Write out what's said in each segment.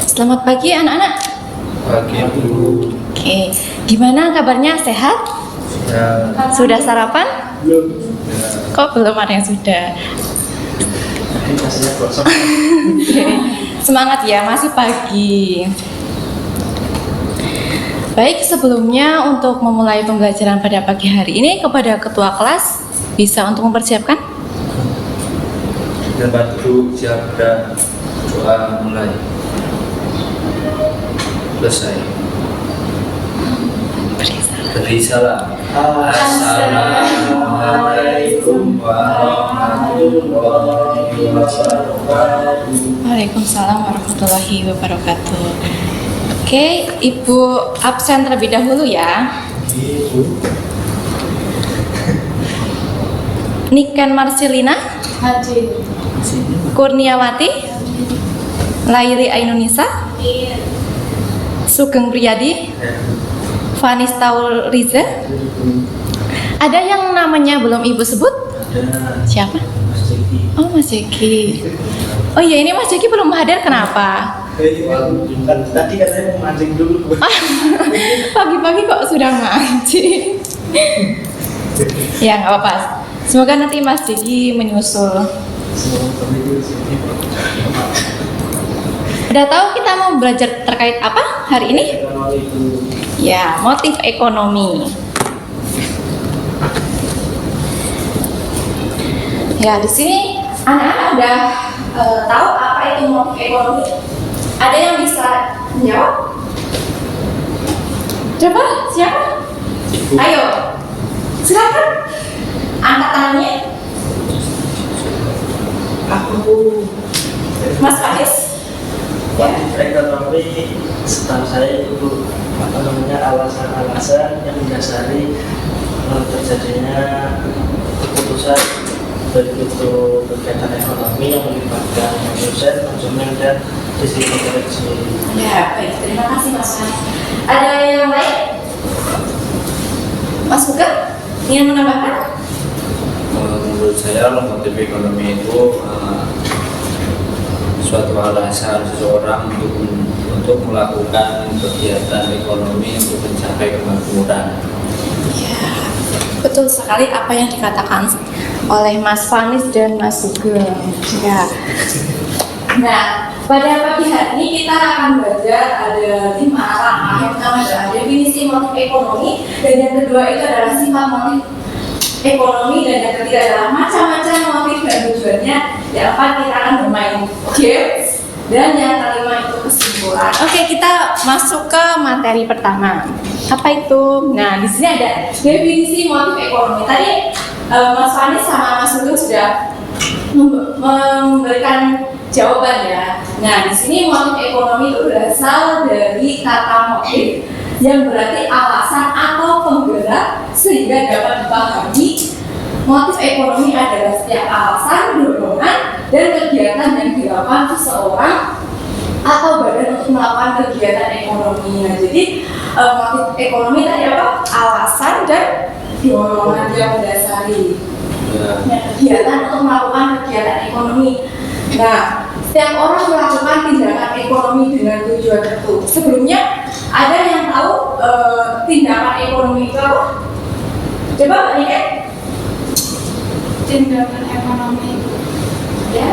Selamat pagi anak-anak. Pagi Bu. Oke, gimana kabarnya? Sehat? Ya. Sudah sarapan? Belum. Kok belum ada yang sudah? Masih kosong. Semangat ya, masih pagi. Baik, sebelumnya untuk memulai pembelajaran pada pagi hari ini kepada ketua kelas bisa untuk mempersiapkan? Dapat duduk, siap dan doa mulai. Selesai. Beri salam. Assalamualaikum warahmatullahi wabarakatuh. Waalaikumsalam warahmatullahi wabarakatuh. Oke, Ibu absen terlebih dahulu ya. Ibu. Niken Marcelina, Hadir. Kurniawati, Laili Ainunisa, Sugeng Priyadi, Vanis Taul Riza. Ada yang namanya belum Ibu sebut? Ada Siapa? Mas Jeki. Oh, Mas Jeki. Oh iya, ini Mas Jeki belum hadir, kenapa? Tadi katanya mau mancing dulu. Pagi-pagi kok sudah mancing. Ya, nggak apa-apa. Semoga nanti Mas Jeki menyusul. Udah tahu kita mau belajar terkait apa hari ini? Ya, motif ekonomi. Ya, di sini anak-anak udah tahu apa itu motif ekonomi? Ada yang bisa menjawab? Coba, siapa? Ayo, silakan. Angkat tangannya. Aku Mas Faiz. motif ekonomi setahu saya itu alasan-alasan yang mendasari terjadinya keputusan baik itu kegiatan ekonomi yang melibatkan produsen, konsumen dan distributor itu sendiri. Ya, baik. Terima kasih Mas Faiz. Ada yang lain? Mas Buka ingin menambahkan? Menurut saya motif ekonomi itu suatu alasan seseorang untuk melakukan kegiatan ekonomi untuk mencapai kemakmuran. Ya, betul sekali apa yang dikatakan oleh Mas Vanis dan Mas Sugeng. Ya. Nah, pada pagi hari ini kita akan belajar ada 5 langkah. Yang pertama adalah definisi motif ekonomi, dan yang kedua itu adalah sifat motif ekonomi, dan yang ketiga adalah macam-macam motif dan tujuannya. Yang keempat kita akan bermain games, dan yang kelima itu kesimpulan. Oke, kita masuk ke materi pertama. Apa itu? Nah, di sini ada definisi motif ekonomi. Tadi Mas Vanis sama Mas Sugeng sudah memberikan jawaban ya. Nah, di sini motif ekonomi itu berasal dari kata motif yang berarti alasan atau penggerak sehingga dapat dipahami. Motif ekonomi adalah setiap alasan, dorongan, dan kegiatan yang dilakukan seseorang atau badan untuk melakukan kegiatan ekonomi. Nah, jadi motif ekonomi tadi apa? Alasan dan dorongan yang mendasari kegiatan untuk melakukan kegiatan ekonomi. Nah, setiap orang melakukan tindakan ekonomi dengan tujuan tertentu. Sebelumnya, ada yang tahu tindakan ekonomi itu apa? Coba Mbak Niken. Tindakan ekonomi Ya.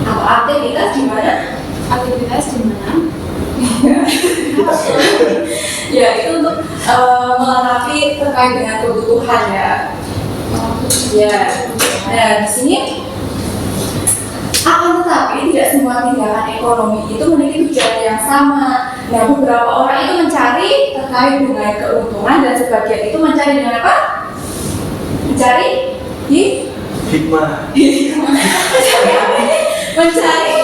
Apa aktivitas di mana? aktivitas di mana? Ya, itu untuk melengkapi terkait dengan kebutuhan ya. Ya. Nah, di sini akan tetapi tidak semua tindakan ekonomi itu memiliki tujuan yang sama. Nah, beberapa orang itu mencari terkait dengan keuntungan, dan sebagian itu mencari dengan apa? Mencari Hikmah. mencari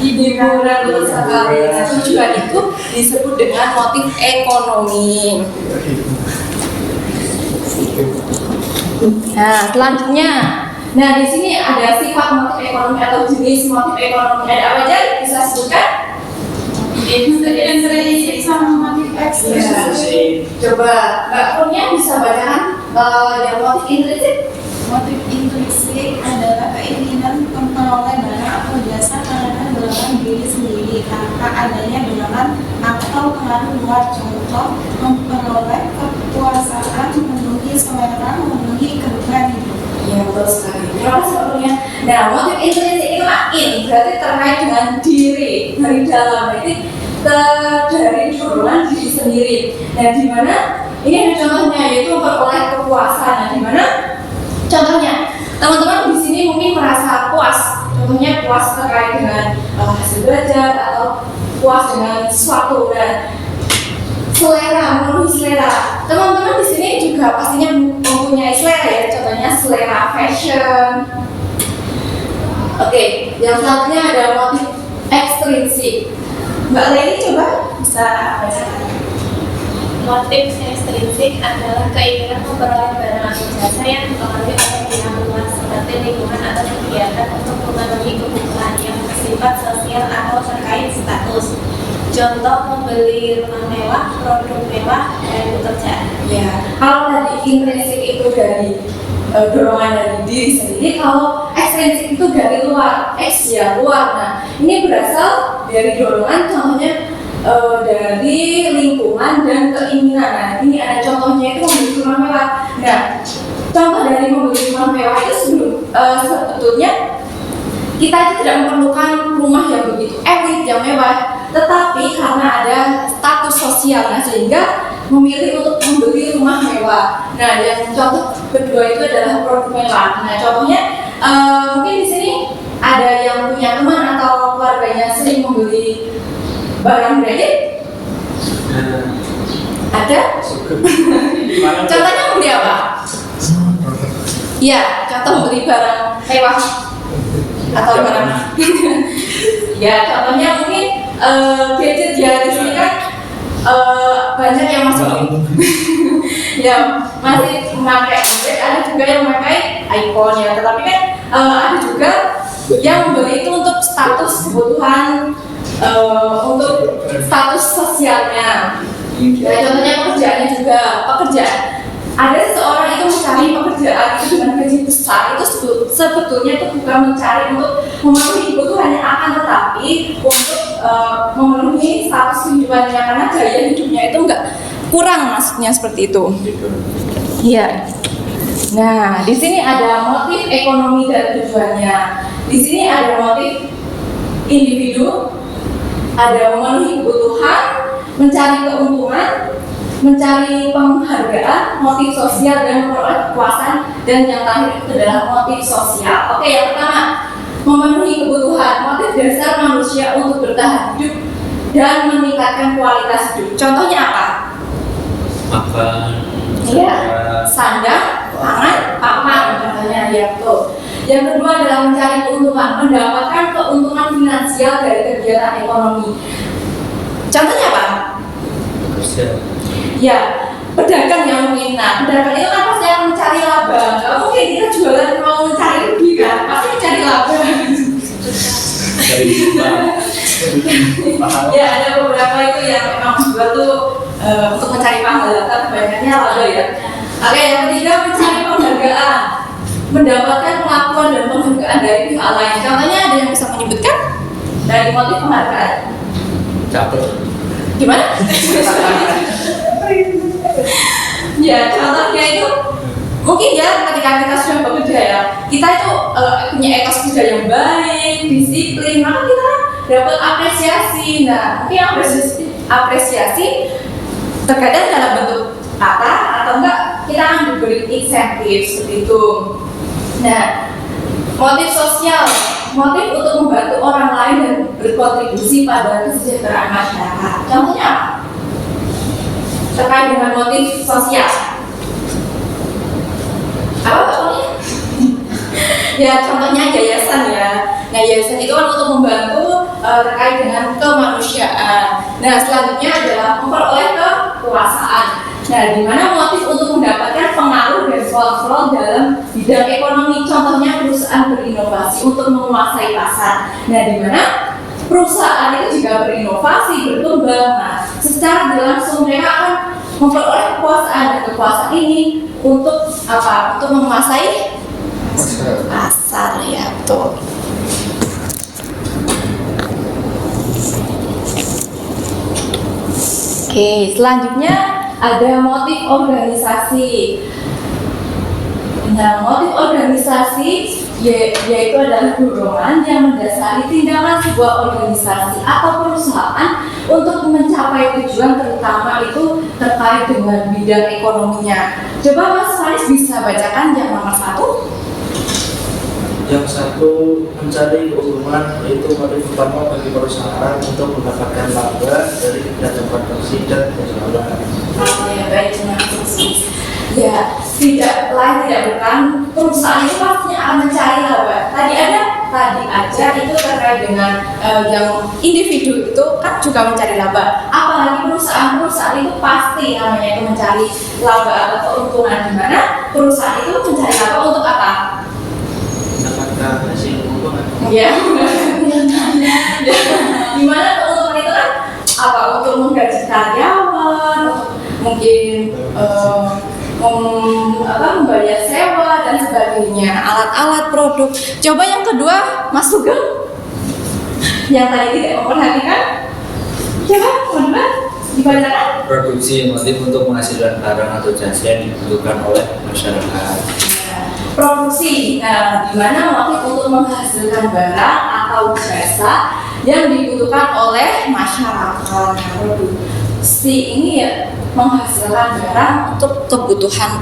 hiburan sekali. Tujuan itu disebut dengan motif ekonomi. Nah, selanjutnya, nah di sini ada sifat motif ekonomi atau jenis motif ekonomi. Ada apa aja? Bisa sebutkan? Intrinsik sama motif ekstrinsi. Coba Mbak Kurnia bisa bacakan yang motif intrinsik. Motif intrinsik adalah keinginan memperoleh barang atau jasa karena dorongan diri sendiri tanpa adanya dorongan atau pengaruh luar. Contoh, memperoleh kekuasaan, memenuhi selera, memenuhi kebutuhan hidup. Ya betul sekali. Terima kasih Mbak Kurnia. Nah, motif intrinsik itu berarti terkait dengan diri dari dalam, berarti dari dorongan diri sendiri. Nah, di mana ini ada contohnya yaitu memperoleh kepuasan. Nah, di mana contohnya teman-teman di sini mungkin merasa puas. Contohnya puas terkait dengan hasil belajar atau puas dengan sesuatu dan selera, memenuhi selera. Teman-teman di sini juga pastinya mempunyai selera ya. Contohnya selera fashion. Oke, yang selanjutnya ada motif ekstrinsik. Mbak Leni coba bisa bacakan. Motif ekstrinsik adalah keinginan memperoleh barang atau jasa yang dipengaruhi oleh pihak luar seperti lingkungan atau kegiatan untuk memenuhi kebutuhan yang bersifat sosial atau terkait status. Contoh, membeli rumah mewah, produk mewah, dan pekerjaan. Ya, kalau tadi intrinsik itu dari dorongan dari diri sendiri, kalau ekstrinsik itu dari luar, X ya luar. Nah, ini berasal dari dorongan, contohnya dari lingkungan dan keinginan. Nah, ini ada contohnya itu membeli rumah mewah. Nah, contoh dari membeli rumah mewah itu sebetulnya kita tidak memerlukan rumah yang begitu elit, yang mewah, tetapi karena ada status sosial, nah sehingga memilih untuk membeli rumah mewah. Nah, yang contoh kedua itu adalah produk mewah. Nah, contohnya mungkin di sini ada yang punya teman atau keluarganya sering membeli barang branded? Ada? Contohnya membeli apa? Iya, contoh membeli barang mewah atau barang. Ya, contohnya mungkin gadget ya di sini kan banyak yang masuk. Ya, masih memakai Android, ada juga yang memakai iPhone ya. Tetapi kan ada juga yang membeli itu untuk status kebutuhan, untuk status sosialnya. Nah, contohnya pekerjaannya juga, pekerjaan. Ada seseorang itu mencari pekerjaan itu dengan gaji besar, itu sebetulnya itu bukan mencari untuk memenuhi kebutuhannya, akan tetapi untuk memenuhi status kehidupannya, karena gaya hidupnya itu enggak kurang, maksudnya seperti itu. Iya. Nah, di sini ada motif ekonomi dan tujuannya. Di sini ada motif individu, ada memenuhi kebutuhan, mencari keuntungan, mencari penghargaan, motif sosial, dan memperoleh kepuasan. Dan yang terakhir itu adalah motif sosial. Oke, yang pertama, memenuhi kebutuhan, motif dasar manusia untuk bertahan hidup dan meningkatkan kualitas hidup. Contohnya apa? Makan. Iya, sandang, pangan, papan, contohnya ya betul. Yang kedua adalah mencari keuntungan, mendapatkan keuntungan finansial dari kegiatan ekonomi. Contohnya apa? Kerja. Ya, pedagang yang mungkin. Nah, pedagang itu kan pasti akan mencari laba. Nggak mungkin kita jualan mau mencari rugi kan? Pasti mencari laba. Dari Ya, ada beberapa itu yang memang jual tuh untuk mencari pahala, tapi banyaknya laba ya. Oke, yang ketiga mencari penghargaan, mendapatkan pengakuan dan penghargaan dari pihak lain. Contohnya ada yang bisa menyebutkan dari motif penghargaan? capek. Gimana? Ya, contohnya itu mungkin ya ketika kita sudah bekerja ya, kita itu punya etos kerja yang baik, disiplin, maka kita dapat apresiasi. Nah, mungkin apresiasi terkadang dalam bentuk kata atau enggak kita akan diberi insentif seperti itu. Nah, motif sosial, motif untuk membantu orang lain dan berkontribusi pada kesejahteraan masyarakat. Contohnya apa? Terkait dengan motif sosial. Apa contohnya? Ya, contohnya yayasan ya. Nah, yayasan itu kan untuk membantu terkait dengan kemanusiaan. Nah, selanjutnya adalah memperoleh kekuasaan. Nah, di mana motif untuk mendapatkan pengaruh dan kontrol dalam bidang ekonomi. Contohnya perusahaan berinovasi untuk menguasai pasar. Nah, di mana perusahaan itu juga berinovasi, berkembang. Nah, secara tidak langsung mereka akan memperoleh kekuasaan, dan kekuasaan ini untuk apa? Untuk menguasai pasar, ya betul. Oke, selanjutnya ada motif organisasi. Nah, motif organisasi yaitu adalah dorongan yang mendasari tindakan sebuah organisasi atau perusahaan untuk mencapai tujuan, terutama itu terkait dengan bidang ekonominya. Coba Mas Faris bisa bacakan yang nomor 1. Yang satu, mencari keuntungan, yaitu motif utama bagi perusahaan untuk mendapatkan laba dari kegiatan produksi dan penjualan. Ya, baik, terima kasih. Ya, tidak lain tidak bukan perusahaan itu pastinya akan mencari laba. Tadi aja itu terkait dengan yang individu itu kan juga mencari laba. Apalagi perusahaan itu pasti namanya itu mencari laba atau keuntungan, di mana perusahaan itu mencari laba untuk apa? Mendapatkan hasil keuntungan. Ya, di mana keuntungan itu kan apa? Untuk menggaji karyawan, untuk mungkin membayar sewa dan sebagainya, alat-alat produk. Coba yang kedua, Mas Sugeng, yang tadi tidak memperhatikan. Coba teman-teman dibacakan. Produksi motif untuk menghasilkan barang atau jasa yang dibutuhkan oleh masyarakat. Produksi, di mana motif untuk menghasilkan barang atau jasa yang dibutuhkan oleh masyarakat. Produksi ini ya menghasilkan barang untuk kebutuhan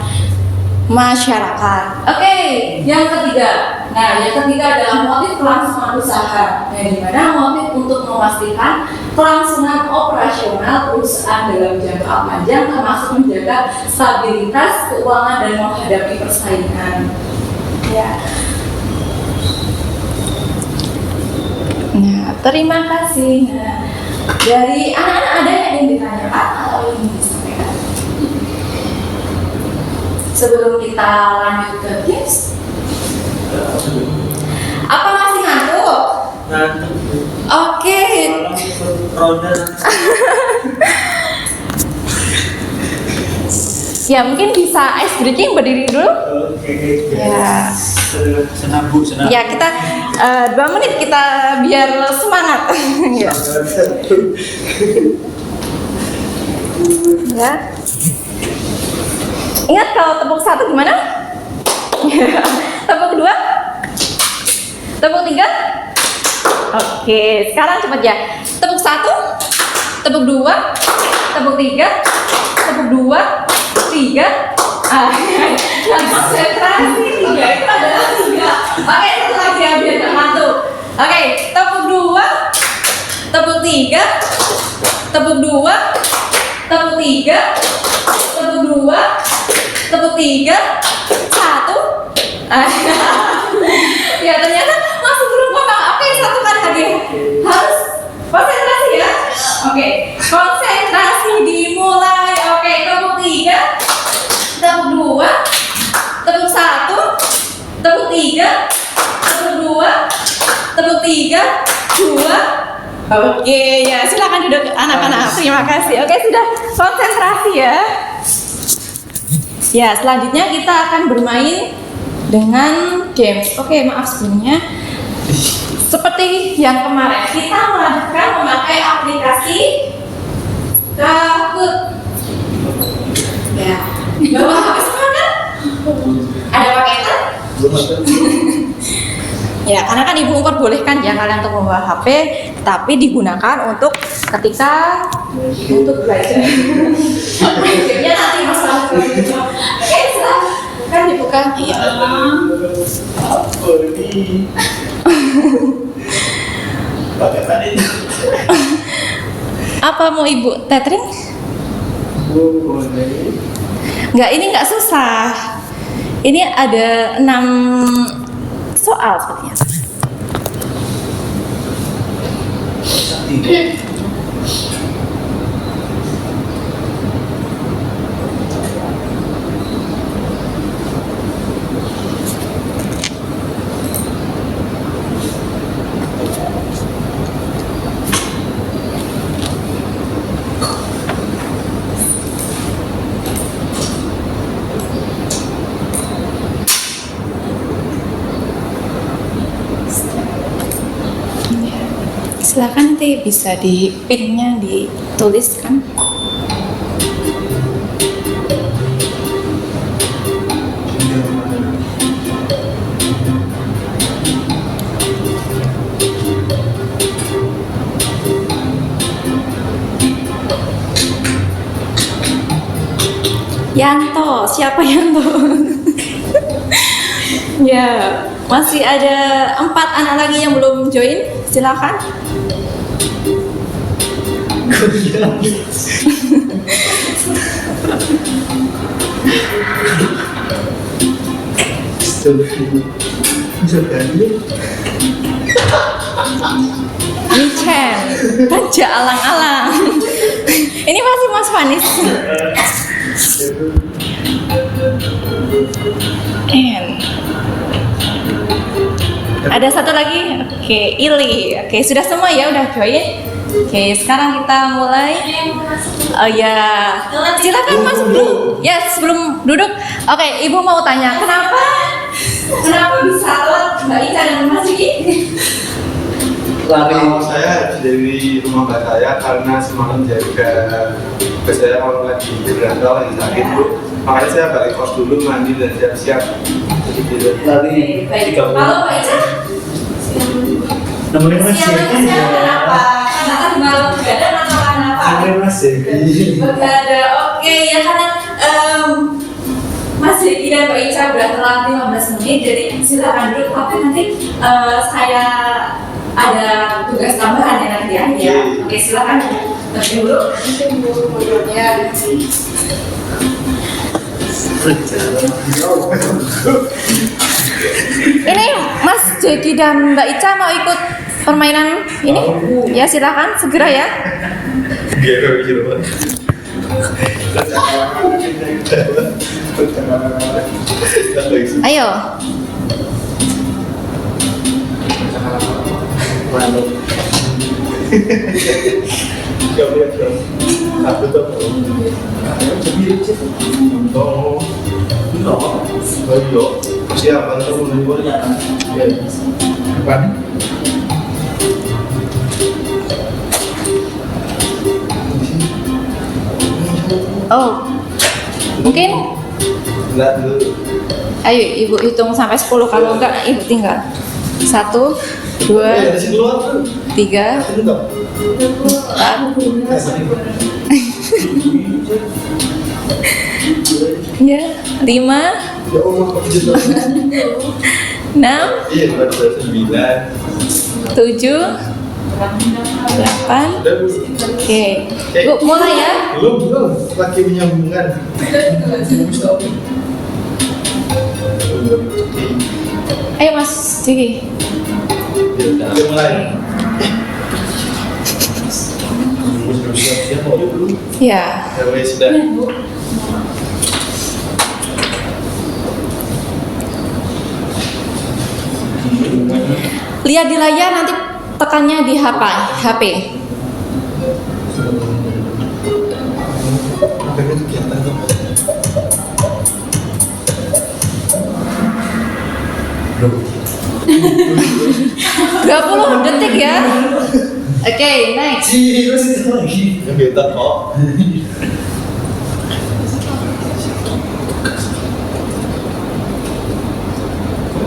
masyarakat. Oke, yang ketiga. Nah, yang ketiga adalah motif kelangsungan usaha. Di mana motif untuk memastikan kelangsungan operasional perusahaan dalam jangka panjang, termasuk menjaga stabilitas keuangan dan menghadapi persaingan. Ya. Nah, terima kasih. Nah, dari anak-anak ada yang ingin ditanyakan atau ingin disampaikan? Sebelum kita lanjut ke tips, apa masih ngantuk? Ngantuk. Oke. Ronda. Ya mungkin bisa ice breaking, berdiri dulu. Oke. Ya. Senam Bu, senam. Ya kita 2 menit kita biar semangat. Ya. Ya. Ingat kalau tepuk 1 gimana? Tepuk 2? Tepuk 3? Oke, sekarang cepat ya. Tepuk 1, tepuk 2, tepuk 3, tepuk 2, 3. Konsentrasi 3 itu adalah 3. Oke, satu lagi ya biar gak ngantuk. Oke, tepuk 2, tepuk 3, tepuk 2, tepuk 3, tepuk 2, tepuk 3, 1. Ya ternyata masih belum kompak. Oke, satu kali lagi. Harus konsentrasi ya. Oke, konsentrasi dimulai. Oke, tepuk 3, tepuk 2, tepuk 1, tepuk 3, tepuk 2, tepuk 3, 2. Oke, ya silakan duduk anak-anak. Terima kasih. Oke, sudah konsentrasi ya. Ya, selanjutnya kita akan bermain dengan games. Oke, maaf sebelumnya. Seperti yang kemarin, kita melanjutkan memakai aplikasi Kahoot. Ya, bawa HP semua kan? Ada paketan? Ya, karena kan Ibu memperbolehkan ya kalian untuk membawa HP, tapi digunakan untuk ketika untuk belajar. Gamenya nanti masalah. Oke, silakan dibuka. Iya. Apa ini? Paketan ini. Apa mau Ibu tethering? Boleh. Enggak, ini enggak susah. Ini ada 6 soal sepertinya. Silakan nanti bisa di pinnya dituliskan. Yanto, siapa Yanto? Ya, masih ada 4 anak lagi yang belum join. Silakan. Micen, Raja Alang-alang. Ini masih Mas Fanis. Ada satu lagi. Oke, Ili. Oke, sudah semua ya, udah join. Oke, sekarang kita mulai. Oh ya, silakan Mas dulu. Ya, sebelum duduk. Oke, Ibu mau tanya, kenapa bisa telat Mbak Ica dan Mas Diki? Kalau saya dari rumah mbak saya karena semalam jaga saya kalau lagi berangkat lagi sakit bu, makanya saya balik kos dulu mandi dan siap-siap. Lari Baik. Kalau Mbak Ica? nemenin Mas Siapa Jeki ya. kenapa? Karena kan malam begadang atau kenapa? Nemenin Mas Jeki. Begadang. Oke, ya karena Mas Jeki dan Mbak Ica udah telat 15 menit, jadi silakan duduk. Tapi nanti saya ada tugas tambahan ya nanti ya. Oke, silakan nanti dulu. Ya. Ini Mas Jeki dan Mbak Ica mau ikut permainan ini? Ya silakan segera ya. Ayo. Siapa tuh menurutnya? Oh. Mungkin Enggak dulu. ayo Ibu hitung sampai 10, kalau enggak Ibu tinggal. 1 2 Di situ luar tuh. 3 Itu enggak. 4 ya 5 Ya Allah, kok gitu. 6 Iya, berarti 9. 7 8. Oke. Bu, mulai ya. Belum. Lagi menyambungkan. Ayo Mas Jeki. Oke, mulai. Ya. Ya, wes, sudah. Lihat di layar, nanti tekannya di HP. Makanya kegiatan tuh. 20 detik ya. Oke, next. Terus itu lagi. Ya beta kok.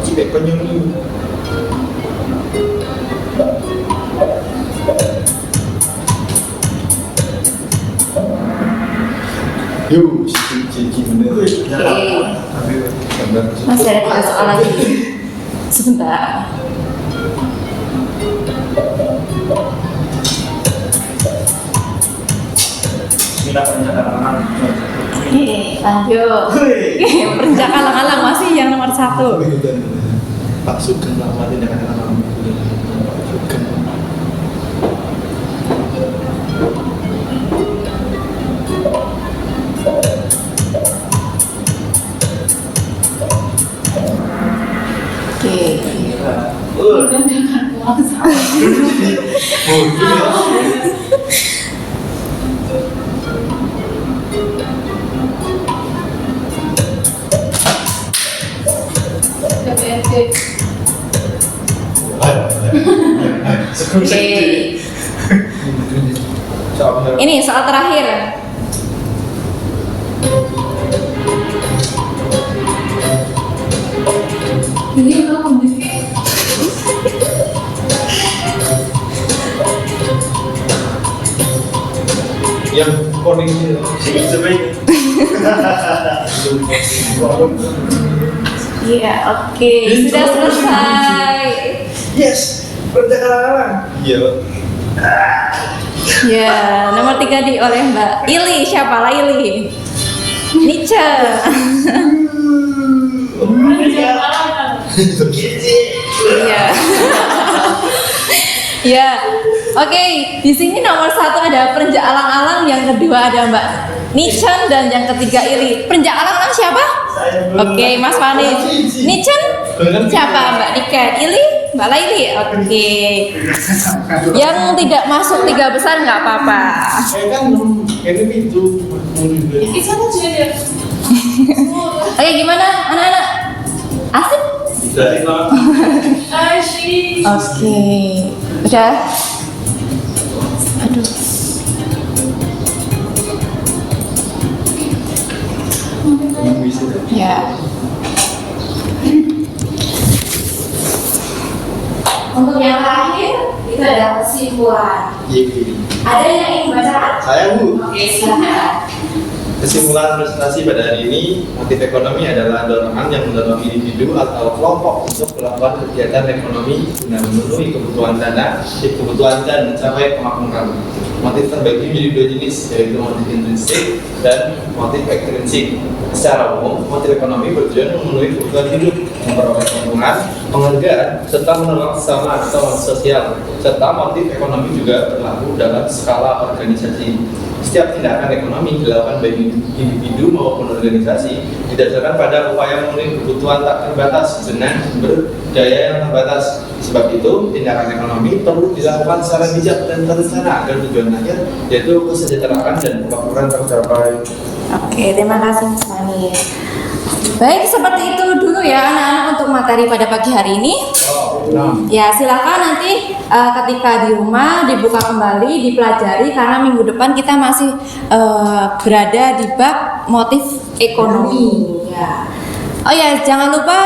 Cipek konyol dulu. Yuk, cici bener. Masih ada 3 soal lagi. Sebentar. Oke, lanjut. Perenjak alang-alang masih yang nomor 1. Pak Sugeng lama tidak akan lama. Sugeng. Oke. Ini soal terakhir. Ini apa nih? Yang kuning itu sebaik. Iya, oke. Sudah selesai. Yes, percakapan. Iya. Ya, nomor 3 di oleh Mbak Ili. Siapa lah Ili? Nietzsche. Iya. Ya, oke. Di sini nomor 1 ada perenjak alang-alang, yang kedua ada Mbak Nietzsche, dan yang ketiga Ili. Perenjak alang-alang siapa? Oke, Mas Fani. Nietzsche siapa? Mbak Niken. Ili? Mbak Laili. Oke. Yang tidak masuk 3 besar nggak apa-apa. Ini pintu. Oke, gimana anak-anak? Asik? Asyik. Oke. Udah? Aduh. Ya. Untuk yang terakhir itu adalah kesimpulan. Ada yang ingin bacakan? Saya Bu. Oke, silakan. Kesimpulan presentasi pada hari ini, motif ekonomi adalah dorongan yang mendorong individu atau kelompok untuk melakukan kegiatan ekonomi guna memenuhi kebutuhan dan mencapai kemakmuran. Motif terbagi menjadi 2 jenis, yaitu motif intrinsik dan motif ekstrinsik. Secara umum, motif ekonomi bertujuan memenuhi kebutuhan hidup, memperoleh keuntungan, penghargaan, serta menolong sesama atau sosial. Serta motif ekonomi juga berlaku dalam skala organisasi. Setiap tindakan ekonomi dilakukan baik individu maupun organisasi didasarkan pada upaya memenuhi kebutuhan tak terbatas dengan sumber daya yang terbatas. Sebab itu, tindakan ekonomi perlu dilakukan secara bijak dan terencana agar tujuan akhir yaitu kesejahteraan dan kemakmuran tercapai. Oke, terima kasih Mas Fani. Baik, seperti itu dulu ya anak-anak untuk materi pada pagi hari ini. Ya, silakan nanti ketika di rumah dibuka kembali, dipelajari, karena minggu depan kita masih berada di bab motif ekonomi. Ya. Oh ya, jangan lupa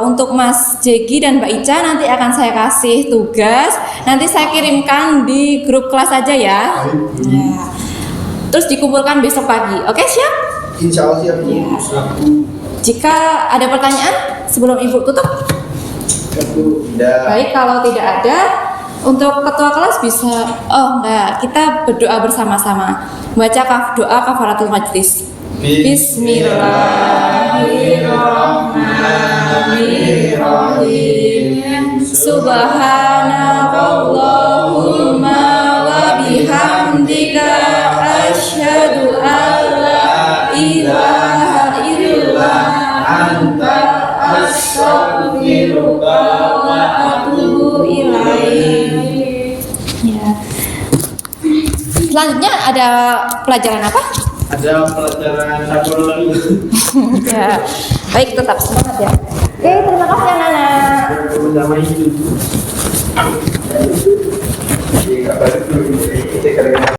untuk Mas Jegi dan Mbak Ica nanti akan saya kasih tugas. Nanti saya kirimkan di grup kelas aja ya. Ya. Terus dikumpulkan besok pagi. Oke, siap? Insya Allah siap. Ya. Jika ada pertanyaan sebelum Ibu tutup? Baik, kalau tidak ada, untuk ketua kelas bisa. Oh enggak, kita berdoa bersama-sama. Baca doa kafaratul majlis. Bismillahirrahmanirrahim. Subhanakallahumma wa bihamdika asyhadu an la ilaha illa anta astaghfiruka wa atubu ilaik. Ya. Selanjutnya ada pelajaran apa? Ada pelajaran psikologi. Ya. Baik, tetap semangat ya. Oke, terima kasih anak-anak. Bersama itu. Jadi kabar itu kita